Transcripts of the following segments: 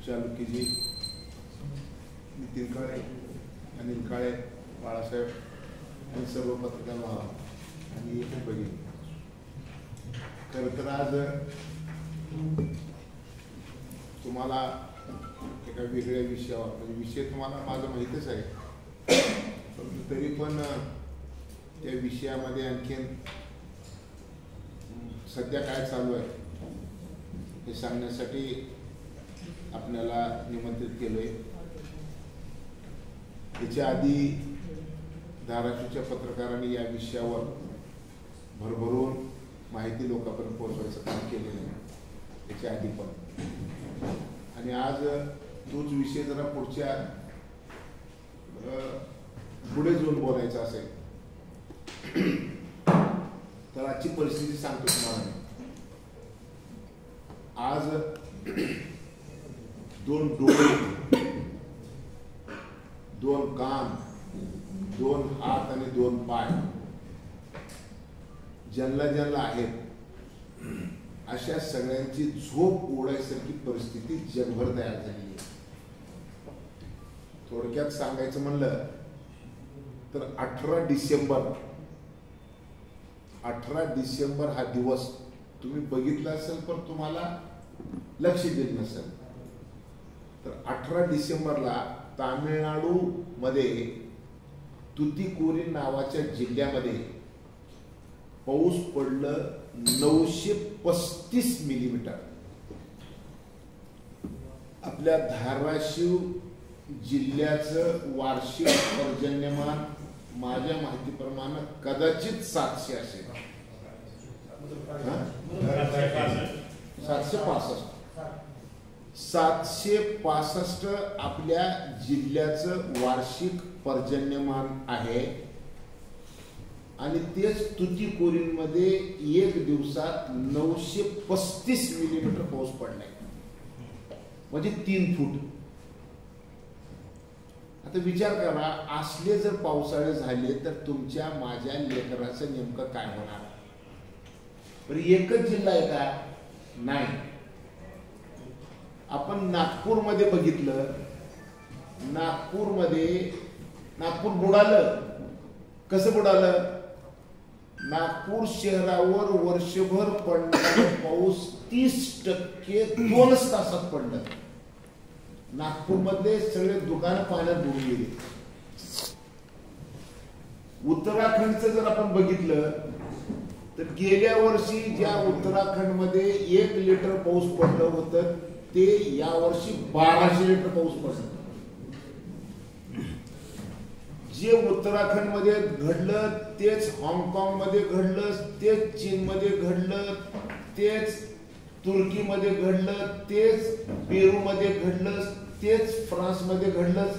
चालुक्यजी, नितीन काळे, अनिल काळे, बाळासाहेब आणि सर्व पत्रकार भाव आणि भगिनी, खरं तर आज तुम्हाला एका वेगळ्या विषयावर, म्हणजे विषय तुम्हाला माझं माहीतच आहे, परंतु तरी पण त्या विषयामध्ये आणखीन सध्या काय चालू आहे हे सांगण्यासाठी आपल्याला निमंत्रित केलंय. याच्या आधी धाराशिवच्या पत्रकारांनी या विषयावर भरभरून माहिती लोकांपर्यंत पोहोचवायचं काम केलेलं आहे याच्या आधी पण. आणि आज तोच विषय जरा पुढच्या पुढे जाऊन बोलायचा असेल तर आजची परिस्थिती सांगतो तुम्हाला. आज दोन डोळे, दोन कान, दोन हात आणि दोन पाय ज्यांना आहेत अशा सगळ्यांची झोप उडायसारखी परिस्थिती जगभर तयार झाली आहे. थोडक्यात सांगायचं म्हणलं तर 18 डिसेंबर हा दिवस तुम्ही बघितला असेल पण तुम्हाला लक्ष देत नसेल तर 18 डिसेंबरला तामिळनाडू मध्ये तुतीकोरीन नावाच्या जिल्ह्यामध्ये पाऊस पडलं 935 मिलीमीटर. आपल्या धाराशिव जिल्ह्याचं वार्षिक पर्जन्यमान माझ्या माहितीप्रमाणे कदाचित 700 असेल. 765 आपल्या जिल्ह्याचं वार्षिक पर्जन्यमान आहे. आणि तेच तुतीकोरीन मध्ये एक दिवसात 935 मिलीमीटर पाऊस पडलाय, म्हणजे 3 फूट. आता विचार करा, असले जर पावसाळे झाले तर तुमच्या माझ्या लेकराचं नेमकं काय होणार. पण एकच जिल्हा आहे का? नाही. आपण नागपूरमध्ये बघितलं, नागपूर बुडालं. कसं बुडालं? नागपूर शहरावर वर्षभर पडणारा पाऊस 30% 2 तासात पडलं. नागपूरमधले सगळे दुकानं पाण्यात बुडून गेले. उत्तराखंडचं जर आपण बघितलं तर गेल्या वर्षी ज्या उत्तराखंडमध्ये 1 लिटर पाऊस पडलं होतं ते या वर्षी 1200 लिटर पाऊस पडलं. जे उत्तराखंड मध्ये घडलं तेच हाँगकाँग मध्ये घडलं, तेच चीन मध्ये घडलं, तेच तुर्कीमध्ये घडलं, तेच पेरू मध्ये घडलं, तेच फ्रान्स मध्ये घडलं.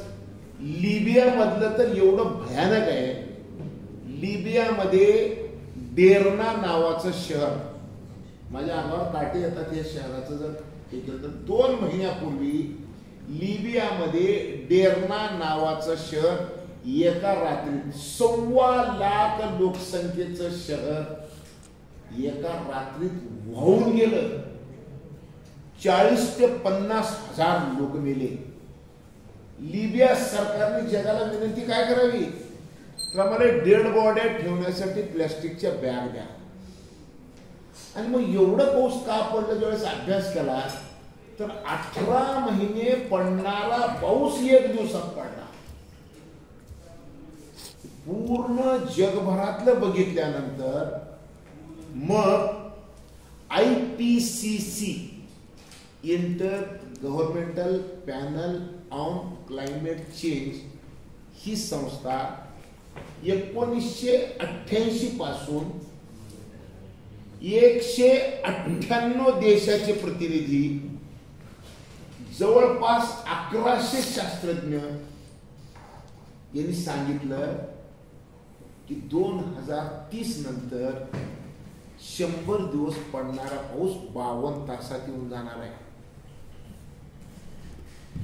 लिबिया मधलं तर एवढं भयानक आहे. लिबियामध्ये डेर्ना नावाचं शहर, माझ्या अंगावर काटे येतात या शहराचं जर हे केलं तर. 2 महिन्यापूर्वी लिबियामध्ये डेर्ना नावाचं शहर एका रात्रीत 1.25 लाख लोकसंख्येचं शहर एका रात्रीत वाहून गेलं. 40 ते 50 हजार लोक मेले. लिबिया सरकारने जगाला विनंती काय करावी तर आम्हाला डेड बॉड्या ठेवण्यासाठी प्लॅस्टिकच्या बॅग द्या. आणि मग एवढं पाऊस का पडलं? ज्यावेळेस अभ्यास केला तर 18 महिने पडणारा पाऊस 1 दिवसात पडला. पूर्ण जगभरातलं बघितल्यानंतर मग IPCC intergovernmental panel on climate change ही संस्था 1988 पासून 198 देशाचे प्रतिनिधी, जवळपास 1100 शास्त्रज्ञ यांनी सांगितलं की 2030 नंतर 100 दिवस पडणारा पाऊस 52 तासात येऊन जाणार आहे.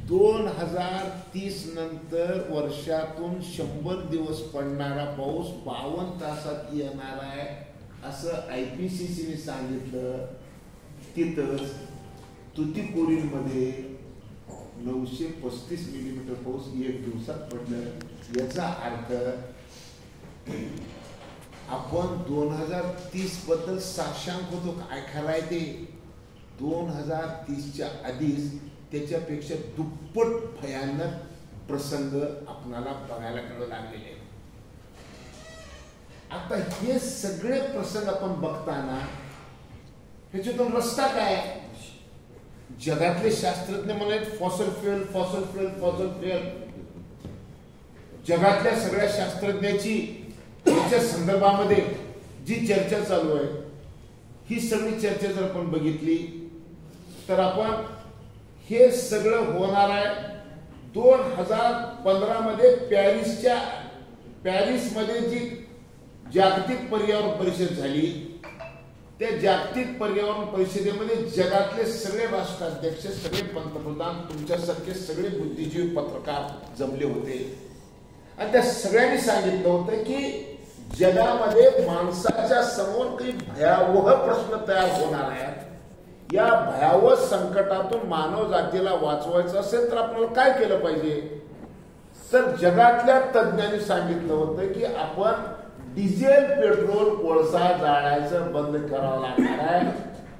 2030 नंतर वर्षातून 100 दिवस पडणारा पाऊस 52 तासात येणार आहे असं IPCCने सांगितलं. तिथंच तुतीकोरीन मध्ये 935 मिलीमीटर पाऊस एक दिवसात पडलं। याचा अर्थ आपण 2030 बद्दल साक्षांक होतो, काय खराय ते 2030च्या आधीच त्याच्यापेक्षा दुप्पट भयानक प्रसंग आपल्याला बघायला मिळू लागलेले। आता हे सगळे प्रसंग आपण बघताना ह्याच्यातून रस्ता काय? जगातले शास्त्रज्ञ म्हणत fossil fuel fossil fuel fossil fuel. जगातल्या सगळ्या शास्त्रज्ञाची याच्या संदर्भामध्ये जी चर्चा चालू आहे, ही सगळी चर्चा जर आपण बघितली तर आपण हे सगळं होणार आहे 2015 मध्ये पॅरिस मध्ये जी जागतिक पर्यावरण परिषद झाली, त्या जागतिक पर्यावरण परिषदेमध्ये जगातले सगळे राष्ट्राध्यक्ष, सगळे पंतप्रधान, तुमच्यासारखे सगळे बुद्धिजीवी पत्रकार जमले होते आणि त्या सगळ्यांनी सांगितलं होतं की जगामध्ये माणसाच्या समोर काही भयावह प्रश्न तयार होणार आहेत। या भयावह संकटातून मानव जातीला वाचवायचं असेल तर आपल्याला काय केलं पाहिजे? तर जगातल्या तज्ञांनी सांगितलं होतं की आपण डिझेल, पेट्रोल, कोळसा जाळायचं बंद करावं लागणार आहे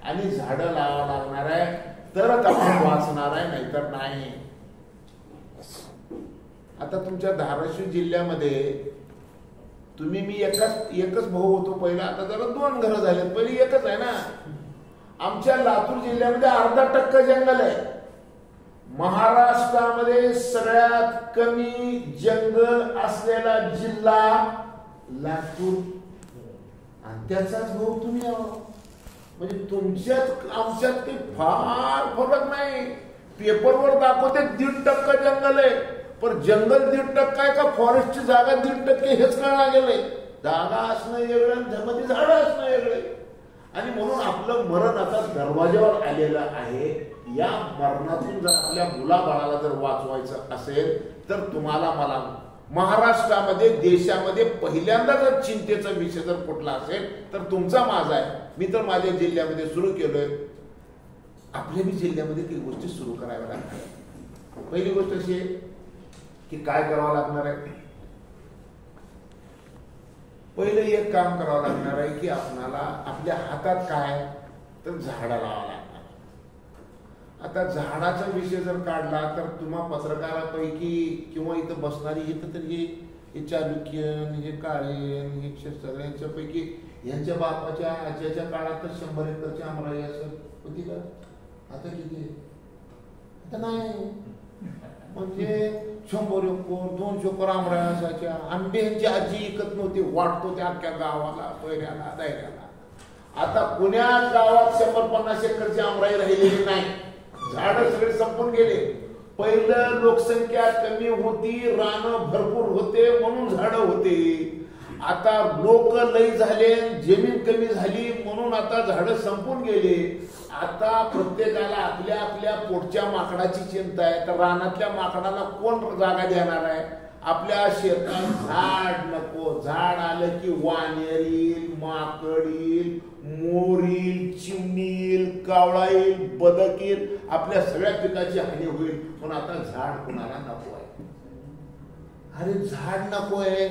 आणि झाडं लावावं लागणार आहे, तरच आपण वाचणार आहे, नाहीतर नाही। आता तुमच्या धाराशिव जिल्ह्यामध्ये तुम्ही मी एकच भाऊ होतो पहिला, आता जरा 2 घरं झालेत, पहिली एकच आहे ना। आमच्या लातूर जिल्ह्यामध्ये अर्धा% जंगल आहे। महाराष्ट्रामध्ये सगळ्यात कमी जंगल असलेला जिल्हा लातूर, आणि त्याचाच भाऊ तुम्ही आहो। म्हणजे तुमच्यात आमच्यात काही फार फरक नाही। पेपरवर दाखवते 1.5% जंगल आहे, पण जंगल 1.5% आहे का फॉरेस्टची जागा 1.5% हेच कळणार गेलंय। जागा असणं वेगळं, जमिनी झाडं असणं वेगळं, आणि म्हणून आपलं मरण आता दरवाज्यावर आलेलं आहे। या मरणातून जर आपल्या मुलाबाळाला जर वाचवायचं असेल तर तुम्हाला मला महाराष्ट्रामध्ये देशामध्ये पहिल्यांदा जर चिंतेचा विषय जर कुठला असेल तर तुमचा माझा आहे। मी तर माझ्या जिल्ह्यामध्ये सुरू केलोय, आपल्या मी जिल्ह्यामध्ये काही गोष्टी सुरू कराव्या लागणार। पहिली गोष्ट अशी आहे की काय करावं लागणार आहे? पहिलं एक काम करावं लागणार आहे की आपणाला आपल्या हातात काय तर झाडं लावावं लागणार। आता झाडाचा विषय जर काढला तर तुम्हा पत्रकारापैकी किंवा इथं बसणारी इथं तर हे चालुक्यन, हे काळेन, हे सगळ्यांच्या पैकी यांच्या बापाच्या आज्याच्या काळात तर 100 एकरची आमराई असं होती का? आता किती? आता नाही, म्हणजे 100 एकर 200 एकर आमराई असायच्या। आंब्यांची आजी इकत नव्हती, वाटतो त्या अख्ख्या गावाला, पैऱ्याला, दायऱ्याला। आता पुण्यात गावात 150 एकरची आमराई राहिलेली नाही, झाडं सगळे संपून गेले। पहिलं लोकसंख्या कमी होती, रानं भरपूर होते म्हणून झाडं होते। आता लोक लई झाले, जमीन कमी झाली म्हणून आता झाडं संपून गेले। आता प्रत्येकाला आपल्या आपल्या पोटच्या माकडाची चिंता आहे, तर रानातल्या माकडाला कोण जागा देणार आहे? आपल्या शेतात झाड नको, झाड आलं की वानेर येईल, माकड येईल, मोर येईल, चिमणी येईल, कावळा येईल, बदक येईल, आपल्या सगळ्या पिकाची हानी होईल। पण आता झाड कुणाला नको आहे? अरे झाड नको आहे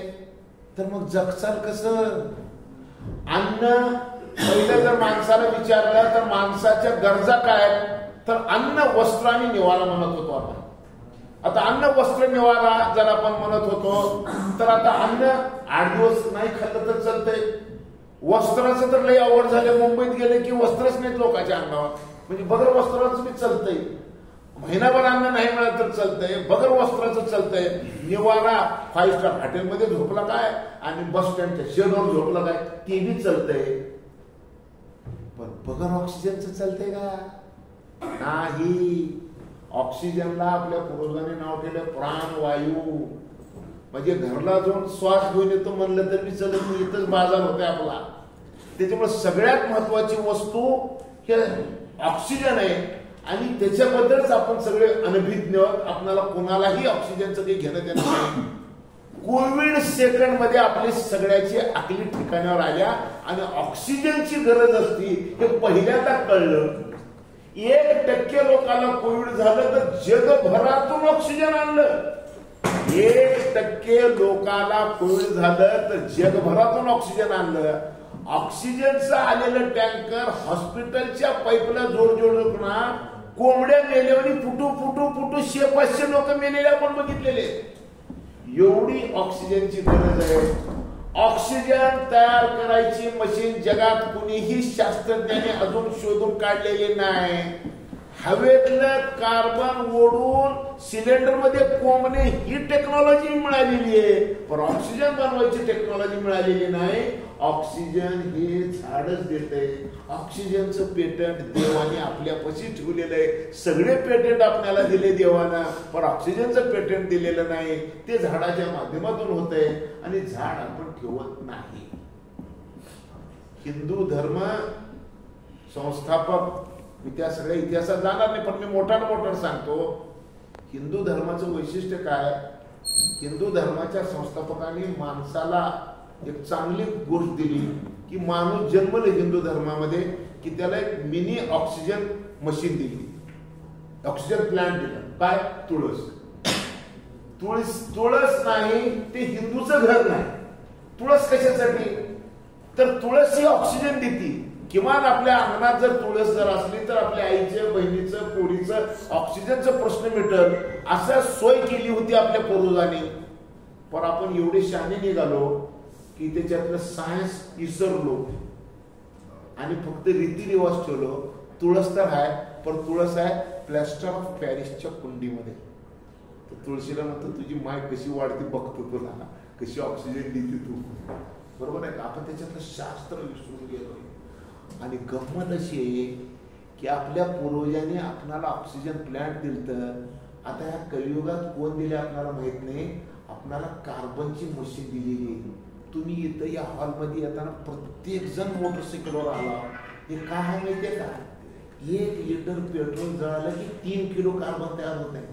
तर मग जगचाल कसं? अन्न पहिलं जर माणसाला विचारलं तर माणसाच्या गरजा काय तर अन्न, वस्त्र आणि निवारा म्हणत होतो आपण। आता अन्न, वस्त्र, निवारा जर आपण म्हणत होतो तर आता अन्न 8 दिवस नाही खाल्लं तर चालतंय। वस्त्राचं तर लई आवड झाले, मुंबईत गेले की वस्त्रच नाहीत लोकांच्या अंगावर, म्हणजे बगर वस्त्राचं बी चालतंय। महिनाभर अन्न नाही मिळालं तर चालतंय, बगर वस्त्राचं चालतंय। निवारा 5 स्टार हॉटेलमध्ये झोपला काय आणि बस स्टँडच्या शेडवर झोपला काय ते बी चालतंय, पण बगर ऑक्सिजनचं चालतंय का? नाही। ऑक्सिजनला आपल्या पूर्वजांनी नाव केलं प्राणवायू, म्हणजे घरला जाऊन श्वास घेऊन येतो म्हणलं तर मी चलत नाही, इथंच बाजार होते आपला। त्याच्यामुळे सगळ्यात महत्वाची वस्तू हे ऑक्सिजन आहे आणि त्याच्याबद्दलच आपण सगळे अनभिज्ञ, आपल्याला कोणालाही ऑक्सिजनचं काही घेणं देणं नाही। कोविड सेकंड मध्ये आपली सगळ्याची अकली ठिकाणावर आल्या आणि ऑक्सिजनची गरज असती हे पहिल्यांदा कळलं। 1% लोकांना कोविड झालं तर जगभरातून ऑक्सिजन आणलं. 1% लोकांना कोविड झालं तर जगभरातून ऑक्सिजन आणलं. ऑक्सिजनचं आलेलं टँकर हॉस्पिटलच्या पाईपला जोड कोंबड्या मेल्यावर फुटू फुटू फुटू 500 लोक मेलेले आपण बघितलेले. एवढी ऑक्सिजनची गरज आहे. ऑक्सिजन तयार करायची मशीन जगात कुणीही शास्त्रज्ञांनी अजून शोधून काढलेली नाही. हवेतलं कार्बन ओढून सिलेंडर मध्ये कोंबणे ही टेक्नॉलॉजी मिळालेली आहे, पण ऑक्सिजन बनवायची टेक्नॉलॉजी मिळालेली नाही. ऑक्सिजन हे झाडच देते. ऑक्सिजनचं पेटंट देवाने आपल्यापाशी ठेवलेलं आहे. सगळे पेटंट आपल्याला दिले देवानं, पण ऑक्सिजनचं पेटंट दिलेलं नाही. ते झाडाच्या माध्यमातून होतंय आणि झाड आपण ठेवत नाही. हिंदू धर्म संस्थापक, मी त्या सगळ्या इतिहासात जाणार नाही, पण मी मोठा सांगतो. हिंदू धर्माचं वैशिष्ट्य काय? हिंदू धर्माच्या संस्थापकांनी माणसाला एक चांगली गोष्ट दिली की माणूस जन्मले हिंदू धर्मामध्ये की त्याला एक मिनी ऑक्सिजन मशीन दिली, ऑक्सिजन प्लांट दिला. काय? तुळस नाही, ते हिंदूचं घर नाही. तुळस कशासाठी? तर तुळस ही ऑक्सिजन देते. किमान आपल्या अंगणात जर तुळस जर असली तर आपल्या आईचं, बहिणीचं, पोरीचं ऑक्सिजनचं प्रश्न मिटल, असं सोय केली होती आपल्या पूर्वजांनी. पण आपण एवढे शहाणे निघालो की त्याच्यातलं सायन्स विसरलो आणि फक्त रीतिरिवाज ठेवलो. तुळस तर आहे, पण तुळस आहे प्लॅस्टर ऑफ पॅरिसच्या कुंडीमध्ये. तर तुळशीला म्हणतो तुझी माय कशी वाढते बघतो तुला, कशी ऑक्सिजन देते तू. बरोबर आहे का? आपण त्याच्यातलं शास्त्र विसरून गेलो. आणि गंमत अशी आहे की आपल्या पूर्वजांनी आपणाला ऑक्सिजन प्लांट दिलं. आता ह्या कलियुगात कोण दिले आपल्याला माहित नाही. आपल्याला कार्बनची मशीन दिलेली आहे. तुम्ही इथं या हॉलमध्ये येताना प्रत्येक जण मोटरसायकलवर आला. हे काय आहे माहितीये का? 1 लिटर पेट्रोल जळालं की 3 किलो कार्बन तयार होत आहे.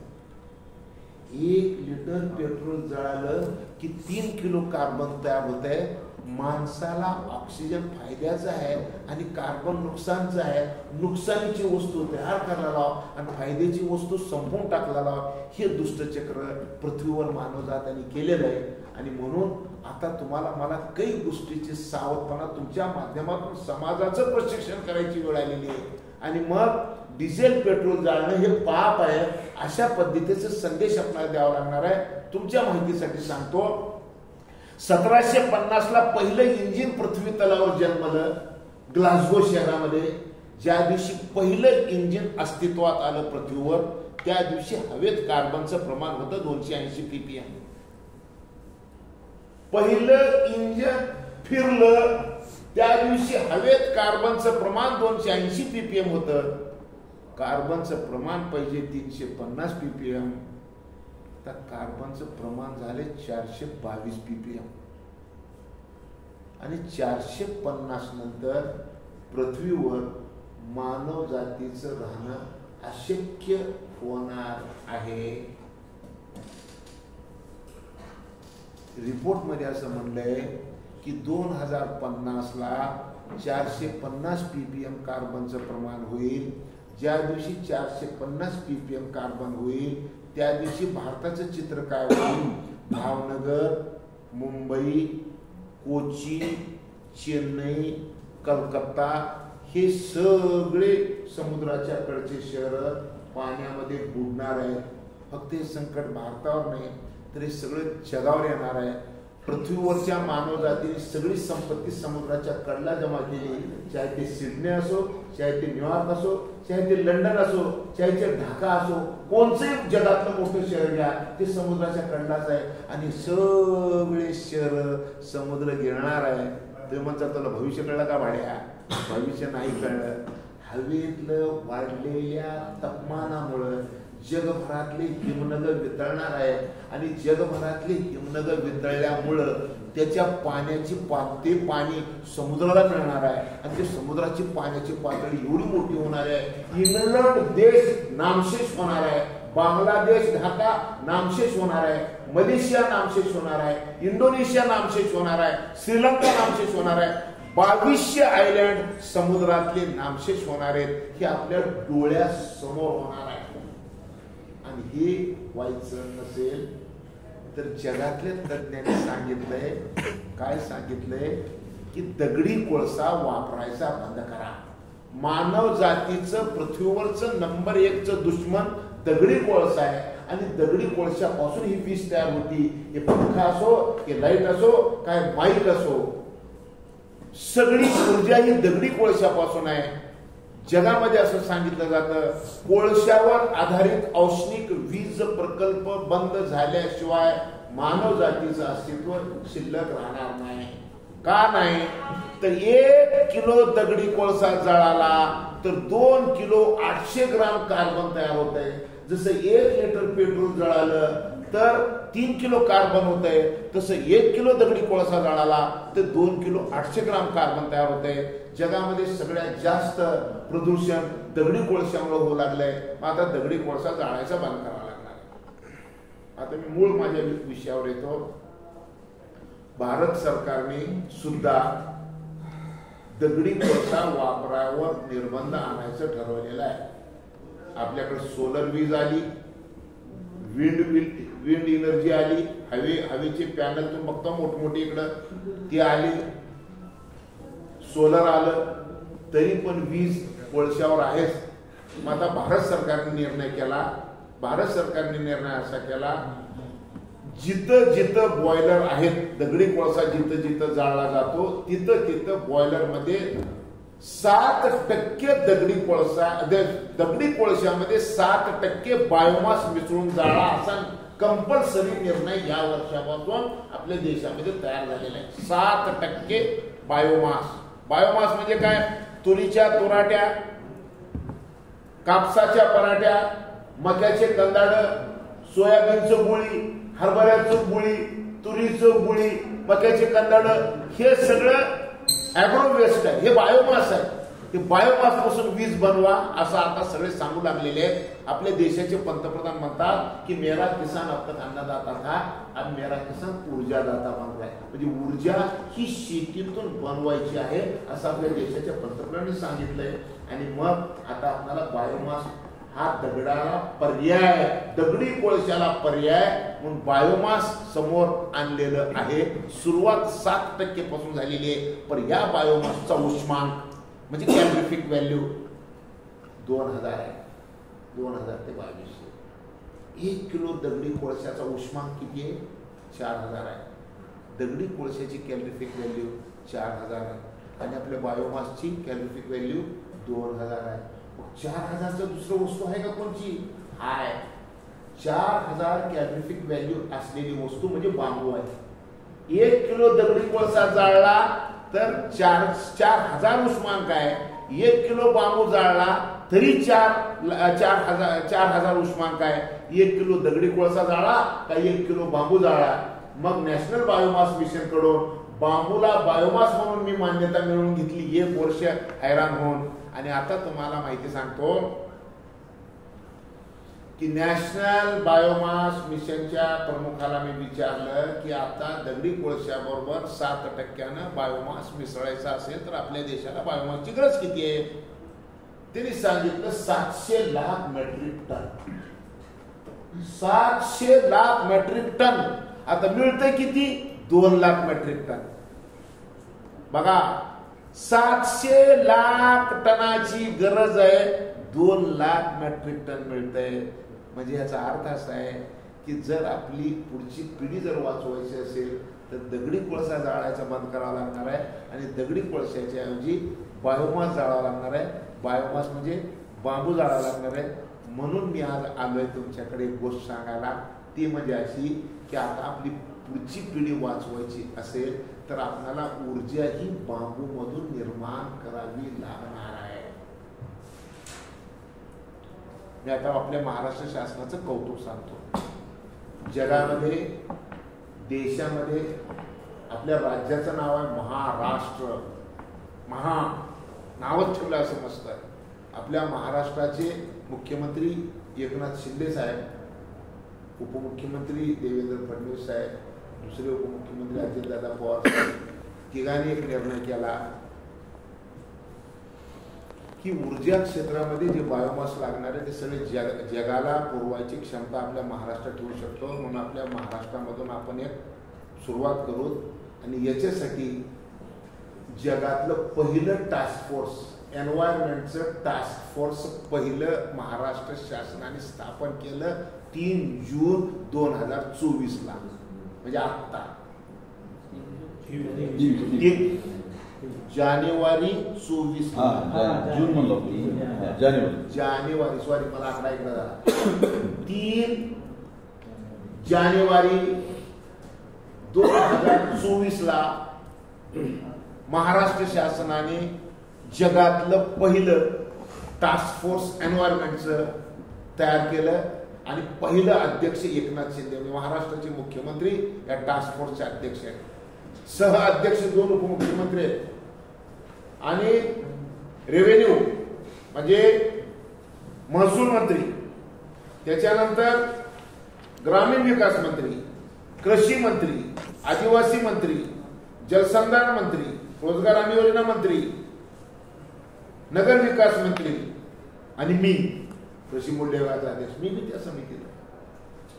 1 लिटर पेट्रोल जळालं की 3 किलो कार्बन तयार होत आहे. माणसाला ऑक्सिजन फायद्याचं आहे आणि कार्बन नुकसानचं आहे. नुकसानीची वस्तू तयार करायला लाव आणि फायद्याची वस्तू संपवून टाकला लाव. हे दुष्टचक्र पृथ्वीवर मानवजाताने केलेलं आहे. आणि म्हणून आता तुम्हाला मला काही गोष्टीची सावधपणा तुमच्या माध्यमातून समाजाचं प्रशिक्षण करायची वेळ आलेली आहे. आणि मग डिझेल पेट्रोल जाळणं हे पाप आहे, अशा पद्धतीचा संदेश आपल्याला द्यावा लागणार आहे. तुमच्या माहितीसाठी सांगतो, 1750 ला पहिलं इंजिन पृथ्वी तलावर जन्मलं ग्लासगो शहरामध्ये. ज्या दिवशी पहिलं इंजिन अस्तित्वात आलं पृथ्वीवर, त्या दिवशी हवेत कार्बनचं प्रमाण होतं 280 ppm. पहिलं इंजिन फिरलं त्या दिवशी हवेत कार्बनचं प्रमाण 280 ppm होतं. कार्बनचं प्रमाण पाहिजे 350 ppm. तर कार्बनचं प्रमाण झाले 422 ppm. आणि 450 नंतर पृथ्वीवर मानव जातीचं राहणं अशक्य होणार आहे. रिपोर्ट मध्ये असं म्हणलंय की 2050 ला 450 ppm कार्बनचं प्रमाण होईल. ज्या दिवशी 450 ppm कार्बन होईल त्या दिवशी भारताचं चित्र काय होईल? भावनगर, मुंबई, कोची, चेन्नई, कलकत्ता हे सगळे समुद्राच्या कडचे शहर पाण्यामध्ये बुडणार आहेत. फक्त हे संकट भारतावर नाही तर हे सगळं जगावर येणार आहे. पृथ्वीवरच्या मानवजातीने सगळी संपत्ती समुद्राच्या कडला जमा केली. चाहे ते सिडनी असो, चाहे ते न्यूयॉर्क असो, चाहे ते लंडन असो, चाहे ते ढाका असो, कोणचंही जगातलं मोठं शहर घ्या ते समुद्राच्या कडलाच आहे. आणि सगळे शहर समुद्र गिळणार आहे. ते म्हणतात तुला भविष्य कळलं का भाड्या? भविष्य नाही कळलं. हवेतलं वाढलेल्या तापमानामुळे जगभरातले हिमनग वितळणार आहे. आणि जगभरातले हिमनग वितळल्यामुळं त्याच्या पाण्याची ते पाणी समुद्राला मिळणार आहे. आणि ते समुद्राची पाण्याची पातळी एवढी मोठी होणार आहे. इंग्लंड देश नामशेष होणार आहे. बांगलादेश, ढाका नामशेष होणार आहे. मलेशिया नामशेष होणार आहे. इंडोनेशिया नामशेष होणार आहे. श्रीलंका नामशेष होणार आहे. 2200 आयलँड समुद्रातले नामशेष होणार आहेत, हे आपल्या डोळ्यासमोर होणार आहे. आणि हे व्हायचं नसेल तर जगातल्या तज्ञांनी सांगितलंय, काय सांगितलंय, की दगडी कोळसा वापरायचा बंद करा. मानव जातीचं पृथ्वीवरचं नंबर 1चं दुश्मन दगडी कोळसा आहे. आणि दगडी कोळशापासून ही वीज तयार होती. हे पंखा असो, हे लाईट असो, काय माईक असो, सगळी ऊर्जा ही दगडी कोळशापासून आहे. जगामध्ये असं सांगितलं जातं, कोळशावर आधारित औष्णिक वीज प्रकल्प बंद झाल्याशिवाय मानव जातीचं अस्तित्व शिल्लक राहणार नाही. का नाही तर 1 किलो दगडी कोळसा जळाला तर 2 किलो 800 ग्राम कार्बन तयार होत आहे. जसं 1 लिटर पेट्रोल जळालं तर 3 किलो कार्बन होत आहे, तसं 1 किलो दगडी कोळसा जळाला तर 2 किलो 800 ग्राम कार्बन तयार होत आहे. जगामध्ये सगळ्यात जास्त प्रदूषण दगडी कोळशामुळे होऊ लागलंय. आता दगडी कोळसा जाळायचा बंद करावा लागणार. आता मी मूळ माझ्या विषयावर येतो. भारत सरकारने सुद्धा दगडी कोळसा वापरावर निर्बंध आणायचं ठरवलेलं आहे. आपल्याकडे सोलर वीज आली, विंड एनर्जी आली, हवेचे पॅनल तुम्ही बघता मोठमोठे इकडं ते आले, सोलर आलं, तरी पण वीज कोळशावर आहेच. मग आता भारत सरकारने निर्णय असा केला, जिथं जिथं बॉयलर आहेत, दगडी कोळसा जिथं जिथं जाळला जातो तिथं तिथं बॉयलर मध्ये 7% दगडी कोळशामध्ये 7% बायोमास मिसळून जाळा, असा कंपल्सरी निर्णय या वर्षापासून आपल्या देशामध्ये तयार झालेला आहे. 7% बायोमास म्हणजे काय? तुरीच्या तुराट्या, कापसाच्या पराठ्या, मक्याचे कंदाड, सोयाबीनचं गुळी, हरभऱ्याचं गुळी, तुरीचं गुळी, मक्याचे कंदाड, हे सगळं ॲग्रो वेस्ट आहे. हे बायोमास आहे. हे बायोमास पासून वीज बनवा असं आता सगळे सांगू लागलेले आहेत. आपल्या देशाचे पंतप्रधान म्हणतात की मेरा किसान अब तक अन्नदाता था, अब मेरा किसान ऊर्जादाता बन रहा है. म्हणजे ऊर्जा ही शेतीतून बनवायची आहे असं आपल्या देशाच्या पंतप्रधानांनी सांगितलंय. आणि मग आता आपल्याला बायोमास हा दगडाला पर्याय, दगडी कोळशाला पर्याय म्हणून बायोमास समोर आणलेलं आहे. सुरुवात 7% पासून झालेली आहे. पण या बायोमासचा उष्मांक म्हणजे कॅलरिफिक व्हॅल्यू 2000 आहे. 2000 ते 2200. 1 किलो दगडी कोळशाचा उष्मांक किती आहे? 4000 आहे. दगडी कोळशाची कॅलरिफिक व्हॅल्यू 4000 आहे आणि आपल्या बायोमासची कॅलरिफिक व्हॅल्यू 2000 आहे. 4000चं दुसरं वस्तू आहे का कोणची? आहे. 4000 कॅलरिफिक व्हॅल्यू असलेली वस्तू म्हणजे बांबू आहे. 1 किलो दगडी कोळसा जाळला तर 4000 उष्मांक आहे. 1 किलो बांबू जाळला तरी 4000 उष्मांक आहे. 1 किलो दगडी कोळसा जाळला का 1 किलो बांबू जाळला. मग नॅशनल बायोमास मिशन कडून बांबूला बायोमास म्हणून मी मान्यता मिळवून घेतली 1 वर्ष हैराण होऊन. आणि आता तुम्हाला माहिती सांगतो की नॅशनल बायोमास मिशनच्या प्रमुखाला मी विचारलं की आता दगडी कोळशाबरोबर 7% बायोमास मिसळायचा असेल तर आपल्या देशाला बायोमासची गरज किती आहे? त्यांनी सांगितलं 700 lakh metric ton. 700 lakh metric ton. आता मिळतंय किती? 2 लाख मेट्रिक टन. बघा, 700 लाख टनाची गरज आहे, 2 लाख मेट्रिक टन मिळतंय. म्हणजे याचा अर्थ असा आहे की जर आपली पुढची पिढी जर वाचवायची असेल तर दगडी कोळसा जाळायचा बंद करावा लागणार आहे आणि दगडी कोळशाच्या ऐवजी बायोमास जाळावा लागणार आहे. बायोमास म्हणजे बांबू जाळावा लागणार आहे. म्हणून मी आज आलोय तुमच्याकडे एक गोष्ट सांगायला. ती म्हणजे अशी की आता आपली पुढची पिढी वाचवायची असेल तर आपल्याला ऊर्जा ही बांबूमधून निर्माण करावी लागणार आहे. मी आता आपल्या महाराष्ट्र शासनाचं कौतुक सांगतो. जगामध्ये, देशामध्ये आपल्या राज्याचं नाव आहे महाराष्ट्र. नावच ठेवलं असं मस्त आहे. आपल्या महाराष्ट्राचे मुख्यमंत्री एकनाथ शिंदे साहेब, उपमुख्यमंत्री देवेंद्र फडणवीस साहेब, दुसरे उपमुख्यमंत्री अजितदादा पवार साहेब, तिघांनी एक निर्णय केला की ऊर्जा क्षेत्रामध्ये जे बायोमास लागणार आहे ते सगळे जगाला पुरवायची क्षमता आपल्या महाराष्ट्रात ठेवू शकतो. म्हणून आपल्या महाराष्ट्रामधून आपण एक सुरुवात करू आणि याच्यासाठी जगातलं पहिलं टास्क फोर्स, एन्व्हायरमेंटचं टास्क फोर्स पहिलं महाराष्ट्र शासनाने स्थापन केलं 3 जून 2024 म्हणजे आत्ता. जानेवारी 24 जून म्हणलो जानेवारी सॉरी मला आकडा इकडे झाला. 3 जानेवारी 2024 महाराष्ट्र शासनाने जगातलं पहिलं टास्क फोर्स एन्व्हायरमेंटचं तयार केलं आणि पहिलं अध्यक्ष एकनाथ शिंदे महाराष्ट्राचे मुख्यमंत्री या टास्क फोर्सचे अध्यक्ष आहेत. सह अध्यक्ष 2 उपमुख्यमंत्री आहेत आणि रेव्हेन्यू म्हणजे महसूल मंत्री, त्याच्यानंतर ग्रामीण विकास मंत्री, कृषी मंत्री, आदिवासी मंत्री, जलसंधारण मंत्री, रोजगार हमी योजना मंत्री, नगर विकास मंत्री आणि मी कृषी मूल्य विभागाचा अध्यक्ष. मी त्या समितीला.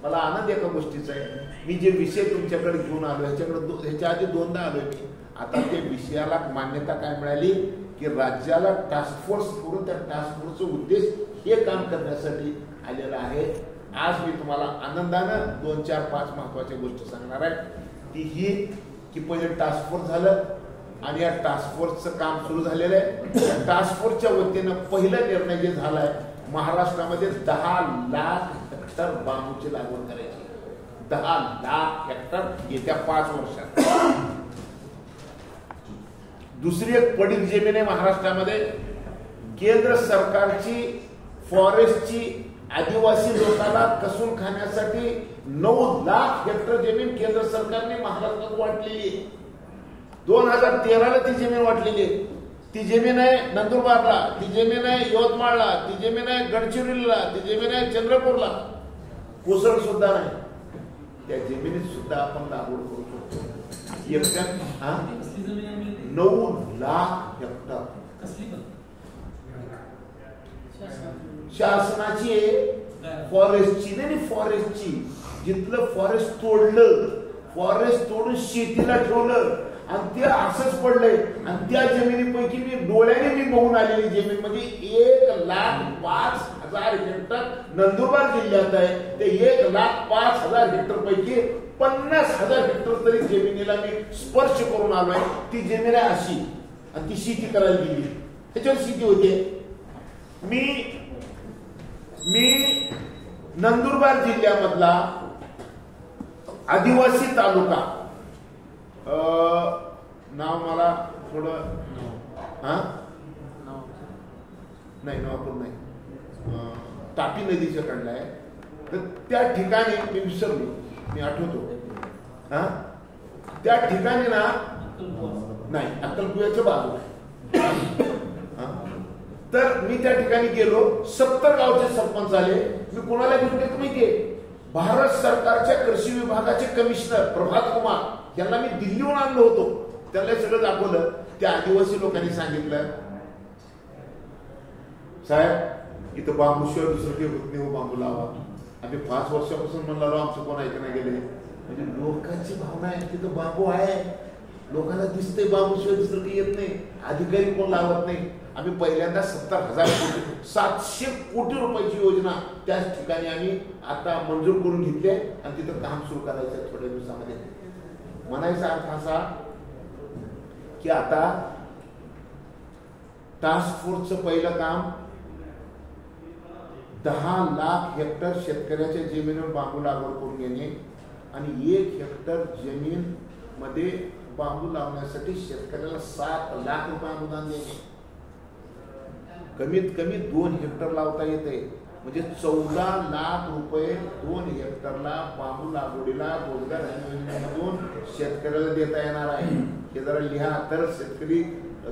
मला आनंद एका गोष्टीचा आहे, मी जे विषय तुमच्याकडे घेऊन आलो ह्याच्या आधी 2दा आलोय मी. आता ते विषयाला मान्यता काय मिळाली की राज्याला टास्क फोर्स करून त्या टास्क फोर्सचा उद्देश हे काम करण्यासाठी आलेला आहे. आज मी तुम्हाला आनंदानं 2, 4, 5 महत्वाच्या गोष्टी सांगणार आहे. ती ही की पहिले टास्क फोर्स झालं आणि या टास्क फोर्सचं काम सुरू झालेलं आहे. टास्क फोर्सच्या वतीनं पहिला निर्णय जे झालाय महाराष्ट्रामध्ये 10 लाख हेक्टर बांबूची लागवड करायची. 10 लाख हेक्टर येत्या 5 वर्षात. दुसरी एक पडीक जमीन आहे महाराष्ट्रामध्ये, केंद्र सरकारची फॉरेस्टची आदिवासी लोकांना कसून खाण्यासाठी 9 लाख हेक्टर जमीन केंद्र सरकारने महाराष्ट्रात वाटलेली आहे. 2013ला ती जमीन वाटलेली आहे. ती जमीन आहे नंदुरबारला, ती जमीन आहे यवतमाळला, ती जमीन आहे गडचिरोलीला, ती जमीन आहे चंद्रपूरला. कोसळ सुद्धा नाही. त्या जमिनीत सुद्धा आपण लागवड करू शकतो. 9 लाख हेक्टर शासनाची आहे, फॉरेस्टची नाही, फॉरेस्टची. जिथलं फॉरेस्ट तोडलं, फॉरेस्ट तोडून शेतीला ठेवलं आणि ते असंच पडलंय. आणि त्या जमिनीपैकी मी डोळ्याने मी बघून आलेली जमीन म्हणजे 1,05,000 हेक्टर नंदुरबार जिल्ह्यात आहे. ते 1,05,000 हेक्टर पैकी 50,000 हेक्टर तरी जमिनीला मी स्पर्श करून आलोय. ती जमीन आहे अशी आणि ती शेती करायला गेली. त्याच्यावर शेती होते. मी नंदुरबार जिल्ह्यामधला आदिवासी तालुका, नाव मला थोडं नाही, नवापूर नाही, तापी नदीच्या कडला आहे. तर त्या ठिकाणी मी विसरलो, मी आठवतो. त्या ठिकाणी ना नाही, अक्कलकुव्याच्या बाजूला. तर मी त्या ठिकाणी गेलो. 70 गावचे सरपंच आले. मी कोणाला घेऊन गेलो माहितीये? भारत सरकारच्या कृषी विभागाचे कमिशनर प्रभात कुमार यांना मी दिल्लीहून आणलो होतो. त्यांना सगळं दाखवलं. त्या आदिवासी लोकांनी सांगितलं, साहेब इथं बांबूशिवाय दुसरं काही होत नाही, बांबू लावा. आम्ही 5 वर्षापासून म्हणलो, आमचं कोण ऐकणं गेले. म्हणजे लोकांची भावना आहे तिथं बांबू आहे, लोकांना दिसतंय बांबूशिवाय दुसरं काही येत नाही, अधिकारी कोण लावत नाही. आम्ही पहिल्यांदा 70,000 कोटी 700 कोटी रुपयाची योजना त्याच ठिकाणी आम्ही आता मंजूर करून घेतली आणि तिथं काम सुरू करायचं थोड्या दिवसामध्ये. म्हणायचा अर्थ असा की आता टास्क फोर्सचं पहिलं काम 10 लाख हेक्टर शेतकऱ्याच्या जमिनीवर बांबू लागवड करून घेणे आणि 1 हेक्टर जमीन मध्ये बांबू लावण्यासाठी शेतकऱ्याला 7 लाख रुपये अनुदान देणे. कमीत कमी 2 हेक्टर लावता येते म्हणजे 14 लाख रुपये 2 हेक्टरला बांबू लागवडीला रोजगार योजनेमधून शेतकऱ्याला देता येणार आहे. हे जरा लिहा तर शेतकरी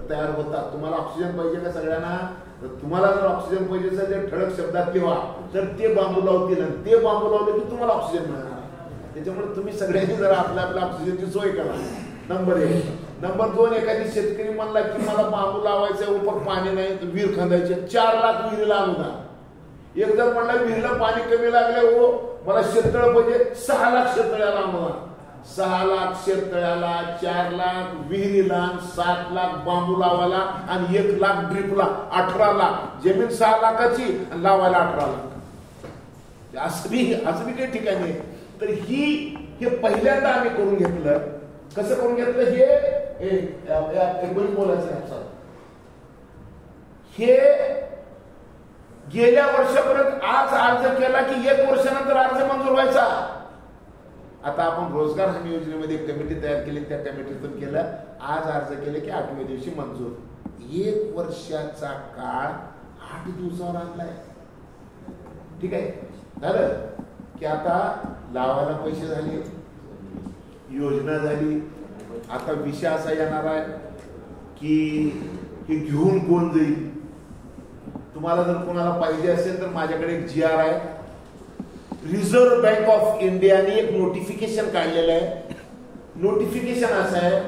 तयार होतात. तुम्हाला ऑक्सिजन पाहिजे का सगळ्यांना? तर तुम्हाला जर ऑक्सिजन पाहिजे तर ते ठळक शब्दात लिहा, तर ते बांबू लावतील आणि ते बांबू लावले की तुम्हाला ऑक्सिजन मिळणार. त्याच्यामुळे तुम्ही सगळ्यांनी जरा आपल्या ऑक्सिजनची सोय करा. नंबर 1. नंबर 2, एखादी शेतकरी म्हणला की मला बांबू लावायचा उपर पाणी नाही तर विहीर खंदायचे, 4 लाख विहिरीला अनुदान. एक जर म्हणला विहिरीला पाणी कमी लागले हो मला शेततळ पाहिजे, 6 लाख शेततळ्याला अनुदान. 6 लाख शेततळ्याला, 4 लाख विहिरीला, 7 लाख बांबू लावायला आणि 1 लाख ड्रिपला, 18 लाख. जमीन 6 लाखाची आणि लावायला 18 लाख. असं बी काही ठिकाणी आहे. तर हे पहिल्यांदा आम्ही करून घेतलं. कसं करून घेतलं हे बोलायचं. हे गेल्या वर्षापर्यंत आज अर्ज केला की 1 वर्षानंतर अर्ज मंजूर व्हायचा. आता आपण रोजगार हमी योजनेमध्ये एक कमिटी तयार केली, त्या कमिटीतून केलं. आज अर्ज केले की 8व्या दिवशी मंजूर. 1 वर्षाचा काळ 8 दिवसावर आणलाय. ठीक आहे. झालं की आता लावायला पैसे झाले, योजना झाली. आता विषय असा येणार आहे की हे घेऊन कोण जाईल. तुम्हाला जर कोणाला पाहिजे असेल तर माझ्याकडे एक GR आहे. रिझर्व्ह बँक ऑफ इंडियाने एक नोटिफिकेशन काढलेलं आहे. नोटिफिकेशन असं आहे,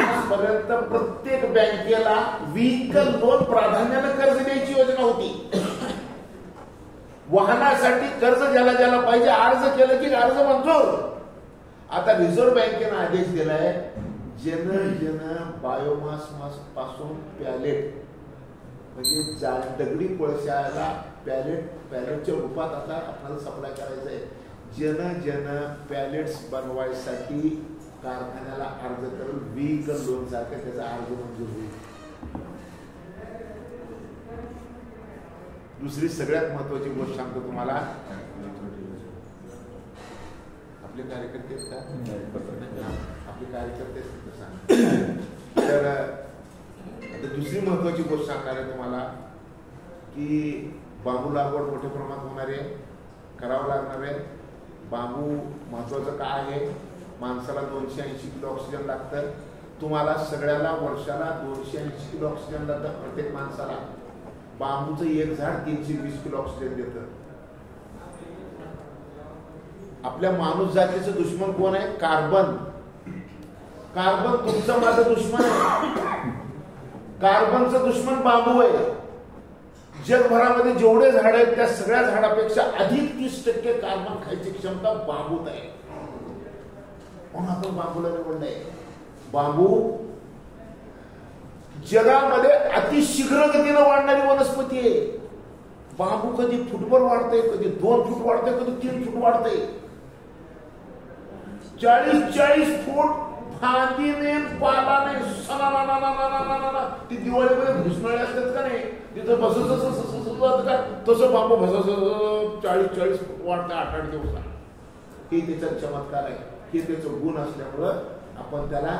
आजपर्यंत प्रत्येक बँकेला व्हेइकल लोन प्राधान्याने कर्ज द्यायची योजना होती. वाहनासाठी कर्ज ज्याला पाहिजे अर्ज केलं की अर्ज मंजूर. आता रिझर्व्ह बँकेनं आदेश दिलाय, जन बायोमास पासून पॅलेट म्हणजे दगडी कोळशाला पॅलेटच्या रूपात आता आपल्याला सप्लाय करायचं आहे. जन पॅलेट्स बनवायसाठी कारखान्याला अर्ज करून व्हेइकल लोन सारखं त्याचा अर्ज मंजूर होईल. दुसरी सगळ्यात महत्वाची गोष्ट सांगतो तुम्हाला, आपले कार्यकर्ते आपले कार्यकर्ते तर आता दुसरी महत्वाची गोष्ट सांगणार आहे तुम्हाला की बांबू लागवड मोठ्या प्रमाणात होणार आहे, करावं लागणार आहे. बांबू महत्वाचं काय आहे, माणसाला 280 किलो ऑक्सिजन लागतं. तुम्हाला सगळ्याला वर्षाला 280 किलो ऑक्सिजन लागतं प्रत्येक माणसाला. बांबूचं एक झाड 320 किलो ऑक्सिजन देतं. आपल्या माणूस जातीचं दुश्मन कोण आहे? कार्बन. कार्बन तुमचं माझं दुश्मन आहे. कार्बनचं दुश्मन बांबू आहे. जगभरामध्ये जेवढे झाड आहेत त्या सगळ्या झाडापेक्षा अधिक 30% कार्बन खायची क्षमता बांबूत आहे. म्हणून आपण बांबूला निवडलंय. बांबू जगामध्ये अतिशीघ्र गतीनं वाढणारी वनस्पती आहे. बांबू कधी फुटभर वाढतंय, कधी 2 फूट वाढतंय, कधी 3 फूट वाढतंय. 40 फूट फांदीने पालाने ती दिवाळीमध्ये घुसणारे असतात का नाही, तिथं तसं बांबू भस 40 फूट वाढतं 8 दिवसात. हे त्याचा चमत्कार आहे. हे त्याचं गुण असल्यामुळं आपण त्याला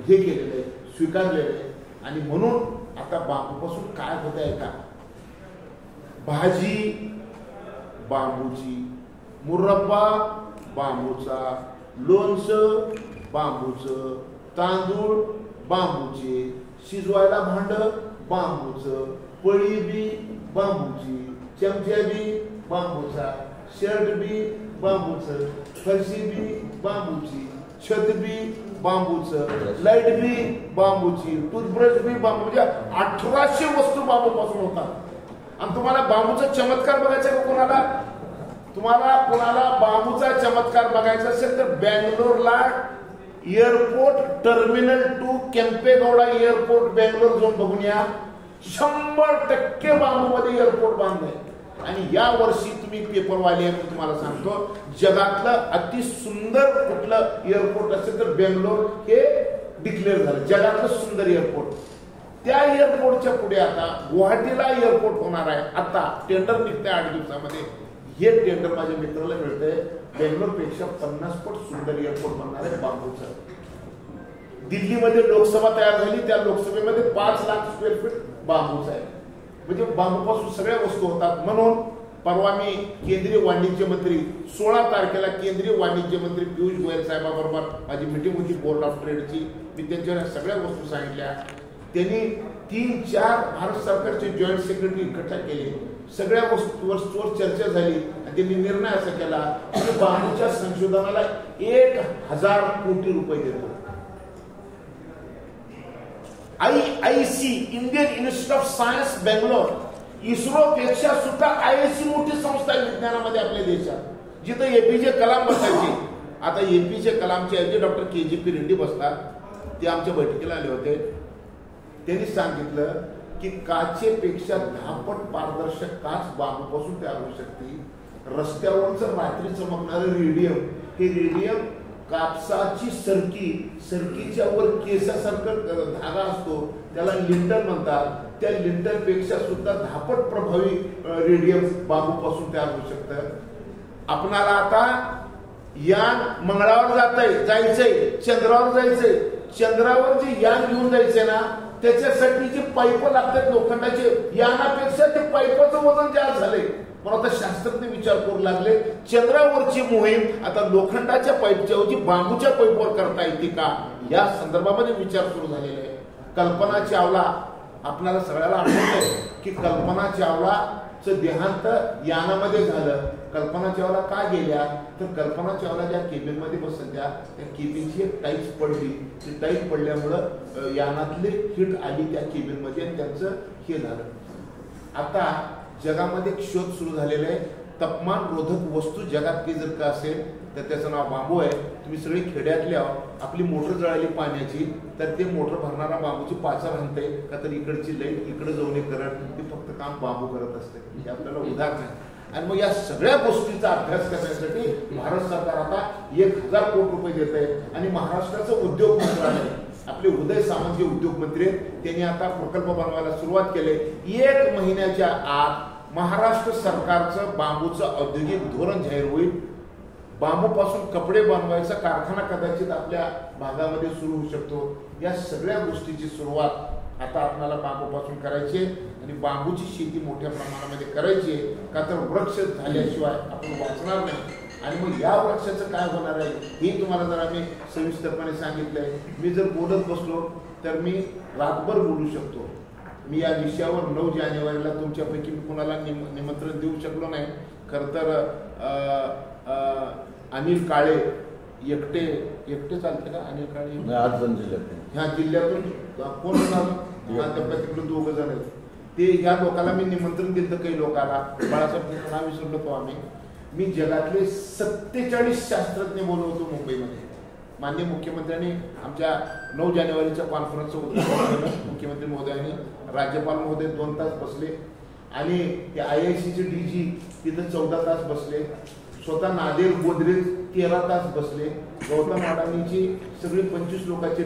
हे केलेलं आहे, स्वीकारलेलं आहे. आणि म्हणून आता बांबूपासून काय होत आहे का, भाजी बांबूची, मुरब्बा बांबूचा, लोणचं बांबूचं, तांदूळ बांबूचे, शिजवायला भांड बांबूचं, पळी बी बांबूची, चमचा बी बांबूचा, शर्ट बी बांबूचं, फरशी बी बांबूची, छत बी बांबूचं, लाईट बी बांबूची, टूथब्रश बी बांबू. म्हणजे 1800 वस्तू बांबूपासून होतात. आणि तुम्हाला बांबूचा चमत्कार बघायचा का कोणाला? कोणाला बांबूचा चमत्कार बघायचा असेल तर बेंगलोरला airport terminal 2 Kempegowda airport Bangalore जाऊन बघून या. 100% बांबूमध्ये एअरपोर्ट बांधलंय. आणि या वर्षी तुम्ही पेपरवाले म्हणून तुम्हाला सांगतो, जगातलं अति सुंदर कुठलं एअरपोर्ट असेल तर बेंगलोर हे डिक्लेअर झालं जगातलं सुंदर एअरपोर्ट. त्या एअरपोर्टच्या पुढे आता गुवाहाटीला एअरपोर्ट होणार आहे. आता टेंडर निघतंय 8 दिवसामध्ये. हे टेंडर माझ्या मित्राला मिळतंय. बेंगलोर पेक्षा 50 फूट सुंदर एअरपोर्ट बनणार आहे बांबूचं. दिल्लीमध्ये लोकसभा तयार झाली, त्या लोकसभेमध्ये 5 लाख स्क्वेअर फीट बांबूचं आहे. म्हणजे बांबूपासून सगळ्या वस्तू होतात. म्हणून परवा मी केंद्रीय वाणिज्य मंत्री 16 तारखेला केंद्रीय वाणिज्य मंत्री पियुष गोयल साहेबांबरोबर माझी मिटिंग होती बोर्ड ऑफ ट्रेडची. मी त्यांच्या सगळ्या वस्तू सांगितल्या. त्यांनी 3-4 भारत सरकारचे जॉईंट सेक्रेटरी इकट्ठा केले. सगळ्या वस्तूवर चर्चा झाली आणि त्यांनी निर्णय असा केला की बांबूच्या संशोधनाला 1000 कोटी रुपये देतो. IIC Indian institute of science Bangalore, ISRO पेक्षा सुद्धा IIC मोठी संस्था आहे विज्ञानामध्ये आपल्या देशात, जिथं APJ कलाम बसायचे. आता APJ कलामचे ऐवजी डॉक्टर KGP रेड्डी बसतात. ते आमच्या बैठकीला आले होते. त्यांनी सांगितलं की काचेपेक्षा 10 पट पारदर्शक काच बांबूपासून तयार होऊ शकते. रस्त्यावरचं रात्री चमकणारं रेडियम, हे रेडियम कापसाची सरकीच्या वर केसासारखं धागा असतो, त्याला लिंटर म्हणतात. त्या लिंटरपेक्षा सुद्धा 10 पट प्रभावी रेडियम बांबूपासून तयार होऊ शकतं. आपणाला आता यान मंगळावर जायचंय, चंद्रावर जायचंय. चंद्रावर जे यान घेऊन जायचंय ना, त्याच्यासाठी जे पाईप लागतात लोखंडाचे, यानापेक्षा ते पाईपाचं वजन जास्त झालंय. पण आता शास्त्रज्ञ विचार करू लागले, चंद्रावरची मोहीम आता लोखंडाच्या पाईपच्या ऐवजी बांबूच्या पाईपवर करता येते का, या संदर्भामध्ये विचार सुरू झालेले आहे. कल्पना चावला, आपल्याला सगळ्याला आठवतंय की कल्पना चावलाचं देहांत यानामध्ये झालं. कल्पना चावला का गेल्या, तर कल्पना चावला ज्या केबिनमध्ये बसल्या त्या केबिनची एक टाईट पडली. ती टाईट पडल्यामुळं यानातली हिट आली त्या केबिनमध्ये आणि त्यांचं हे झालं. आता जगामध्ये एक शोध सुरू झालेला आहे, तापमान रोधक वस्तू जगात काही जर का असेल तर त्याचं नाव बांबू आहे. तुम्ही सगळे खेड्यातल्या आपली मोटर जळाली पाण्याची, तर ते मोटर भरणारा बांबूची पाचा म्हणते का, तर इकडची लाईट इकडे जाऊन करंट, ते फक्त काम बांबू करत असते. हे आपल्याला उदाहरण आहे. आणि मग या सगळ्या गोष्टीचा अभ्यास करण्यासाठी भारत सरकार आता 1000 कोटी रुपये देत आहे. आणि महाराष्ट्राचं उद्योग मंत्रालय, आपले उदय सामंत जे उद्योग मंत्री आहेत, त्यांनी आता प्रकल्प बनवायला सुरुवात केले. 1 महिन्याच्या आत महाराष्ट्र सरकारचं बांबूचं औद्योगिक धोरण जाहीर होईल. बांबूपासून कपडे बनवायचा कारखाना कदाचित आपल्या भागामध्ये सुरू होऊ शकतो. या सगळ्या गोष्टीची सुरुवात आता आपल्याला बांबूपासून करायची आणि बांबूची शेती मोठ्या प्रमाणामध्ये करायची, का तर वृक्ष झाल्याशिवाय आपण वाचणार नाही. आणि मग या वृक्षाचं काय होणार आहे हे तुम्हाला जर आम्ही सविस्तरपणे सांगितलंय. मी जर बोलत बसलो तर मी रातभर बोलू शकतो. मी या विषयावर 9 जानेवारीला तुमच्यापैकी मी कुणाला निमंत्रण देऊ शकलो नाही. खरं तर अनिल काळे एकटे चालते का, अनिल काळे ह्या जिल्ह्यातून कोण तिकडून 2 जण आहेत. ते या लोकांना मी निमंत्रण दिलं, काही लोकांना बाळासाहेब नाव विसरलो तो आम्ही. मी जगातले 47 शास्त्रज्ञ बोलवतो मुंबईमध्ये. माननीय मुख्यमंत्र्यांनी आमच्या 9 जानेवारीच्या कॉन्फरन्सचं उद्घाटन केलं. मुख्यमंत्री महोदयांनी, राज्यपाल महोदय 2 तास बसले आणि ते IICचे DG तिथं 14 तास बसले. स्वतः नादेर गोदरेज 13 तास बसले. गौतम अडाणीची सगळी 25 लोकांची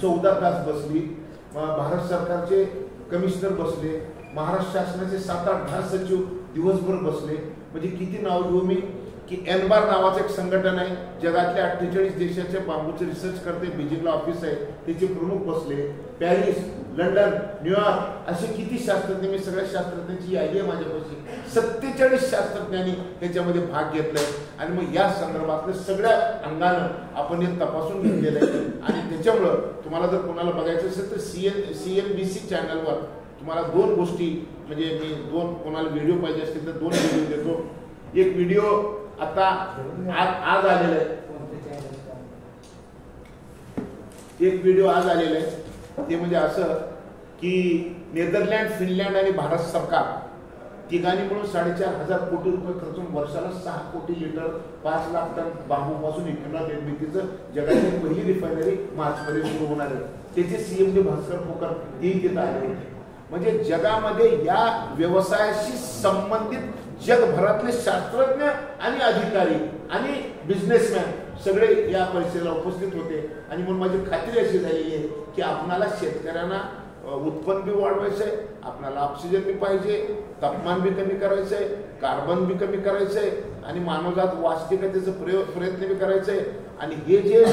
14 तास बसली. भारत सरकारचे कमिशनर बसले. महाराष्ट्र शासनाचे 7-8-10 सचिव दिवसभर बसले. म्हणजे किती नाव घेऊ मी की एनबार नावाचं एक संघटन आहे, जगातल्या 48 देशाच्या बांबूचं रिसर्च करते, बीजिंगला ऑफिस आहे, त्याचे प्रमुख बसले. पॅरिस, लंडन, न्यूयॉर्क असे किती शास्त्रज्ञ, मी सगळ्या शास्त्रज्ञांची यादी आहे माझ्यापाशी. 47 शास्त्रज्ञांनी त्याच्यामध्ये भाग घेतलाय. आणि मग या संदर्भातलं सगळ्या अंगानं आपण हे तपासून घेतलेलं आहे. आणि त्याच्यामुळं तुम्हाला जर कोणाला बघायचं असेल तर CNBC चॅनलवर तुम्हाला 2 गोष्टी, म्हणजे मी 2 कोणाला व्हिडिओ पाहिजे असतील तर 2 व्हिडिओ देतो. एक व्हिडिओ आता आज आलेला आहे, एक व्हिडिओ आज आलेला आहे. ते म्हणजे असं की नेदरलँड, फिनलँड आणि भारत सरकार तिघांनी मिळून 4,500 कोटी रुपये खर्चून वर्षाला 6 कोटी लिटर 5 लाख टन बांबूपासून इथेनॉल निर्मितीचं जगातील पहिली रिफायनरी मार्चमध्ये सुरू होणार आहे. त्याचे CMD भास्कर पोकर हे तिथं आले होते. म्हणजे जगामध्ये या व्यवसायाशी संबंधित जगभरातले शास्त्रज्ञ आणि अधिकारी आणि बिझनेसमॅन सगळे या परिषदेला उपस्थित होते. आणि म्हणून माझी खात्री अशी झालेली आहे की आपणाला शेतकऱ्यांना उत्पन्न बी वाढवायचंय, आपल्याला ऑक्सिजन बी पाहिजे, तापमान बी कमी करायचंय, कार्बन बी कमी करायचंय आणि मानवजात वाचते का त्याचा प्रयत्न बी करायचंय. आणि हे जे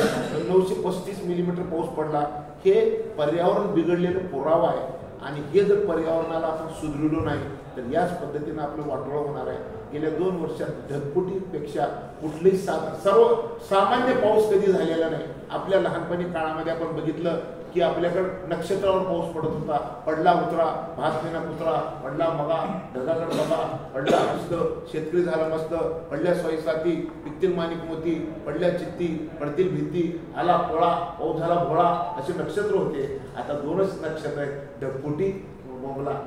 935 मिलीमीटर पाऊस पडला हे पर्यावरण बिघडलेलं पुरावा आहे. आणि हे जर पर्यावरणाला आपण सुदृढ नाही तर याच पद्धतीनं आपलं वाटोळं होणार आहे. गेल्या 2 वर्षात ढगफुटीपेक्षा कुठलेही सर्व सामान्य पाऊस कधी झालेला नाही. आपल्या लहानपणी काळामध्ये आपण बघितलं की आपल्याकडे नक्षत्रावर पाऊस पडत होता, पडला उतरा भात महिना कुत्रा, पडला मगा ढगाकडे बघा, पडला मस्त शेतकरी झाला मस्त, पडल्या सोयीसाती पिकतील माणिक मोती, पडल्या चित्ती पडतील भीती, आला पोळा पाऊस झाला भोळा, असे नक्षत्र होते. आता 2च नक्षत्र आहेत, ढगफुटी मोगला.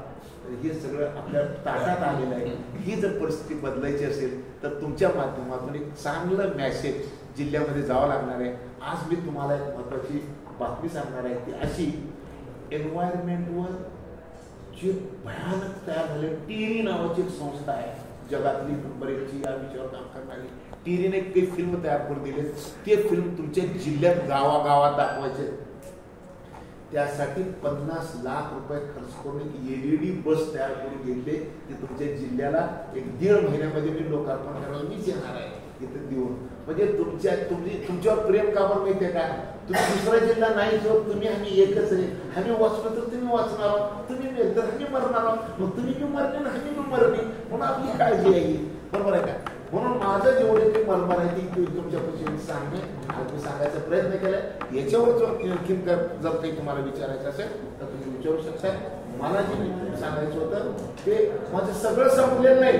हे सगळं आपल्या ताटात आलेलं आहे. ही जर परिस्थिती बदलायची असेल तर तुमच्या माध्यमातून एक चांगलं मॅसेज जिल्ह्यामध्ये जावं लागणार आहे. आज मी तुम्हाला एक महत्वाची बातमी सांगणार आहे, ती अशी, एन्व्हायरमेंटवर जे भयानक तयार झाले, टिरी नावाची एक संस्था आहे जगातली नंबर 1ची या विषयावर काम करणारी. टिरीने काही फिल्म तयार करून दिले, ते फिल्म तुमच्या जिल्ह्यात गावागावात दाखवायचे. त्यासाठी 50 लाख रुपये खर्च करून एक LED बस तयार करून घेतले. ते तुमच्या जिल्ह्याला 1-1.5 महिन्यामध्ये मी लोकार्पण करायला मीच येणार आहे इथे देऊन. म्हणजे तुमच्यावर प्रेम का बरं माहितीये का? तुम्ही दुसरा जिल्हा नाही जो, तुम्ही आम्ही एकच आहे. आम्ही वाचलो तर तुम्ही वाचणार आहोत, तुम्ही मेल तर आम्ही मरणार आहोत, मग तुम्ही मी मरणे ना आम्ही मरणे, म्हणून आपली काळजी आहे. बरोबर आहे का? म्हणून माझं जेवढे काही मरमर आहे ती तुमच्यापासून सांगणे मी सांगायचा प्रयत्न केलाय. याच्यावर जर काही तुम्हाला विचारायचं असेल तर तुम्ही विचारू शकता. मला जे सांगायचं होतं ते माझं सगळं संपलेलं नाही.